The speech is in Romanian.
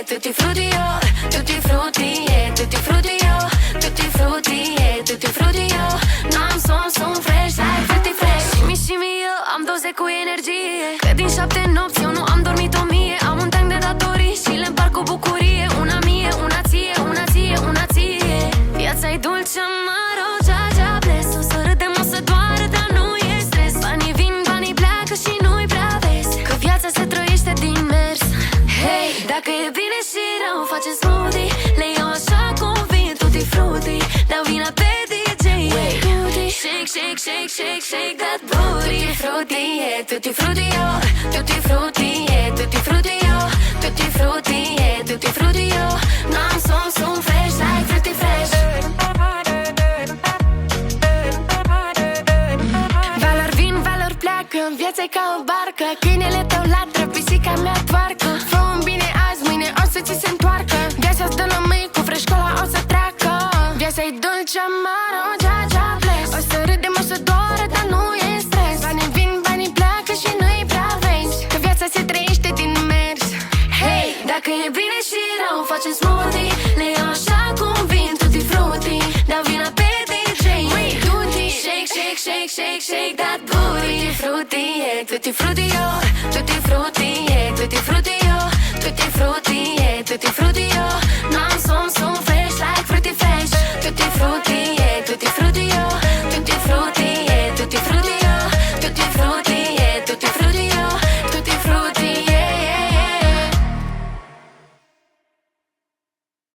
tutti frutti, oh, tutti frutti, tutti frutti, oh, tutti frutti, tutti frutti, oh. N-am somn, sunt fresh, like frutti fresh. Și eu am doze cu energie, că din 7 nopți eu nu am dormit 1000. Am un tank de datorii și le împart cu bucurie. Una mie, una ție, una ție, una ție. Viața-i dulce, amaro, cea bless. O să râdem, o să doară, dar nu e stres. Banii vin, banii pleacă și nu-i prea vezi că viața se trăiește din mers. Hei, dacă e bine și rău, facem smoothie. Le iau așa cum vin, tutti frutti. Dau vina pe DJ. Shake, shake, shake, shake, shake that booty. Tutti frutti, tutti frutti, oh, tutti frutti, tutti frutti, oh, tutti frutti, tutti frutti, oh. N-am somn, sunt fresh, like frutti fresh. Valori vin, valori pleacă, viața-i ca o barcă. Câinele tău latră, pisica mea toarcă. Fă-mi bine azi, mâine o să ți se întoarcă. Viața-ți dă la mâini, cu fresh cola o să treacă. Viața-i dulce, amaro, cea bless. O să râdem, o să doară, dar nu e stres. Banii vin, banii pleacă și nu-i prea vezi că viața se trăiește din mers. Hei, dacă e bine și rău, facem smoothie. Le iau așa cum vin, tutti frutti. Dau vina pe DJ. Shake, shake, shake, shake, shake that booty. Tutti frutti, tutti frutti, oh, tutti frutti,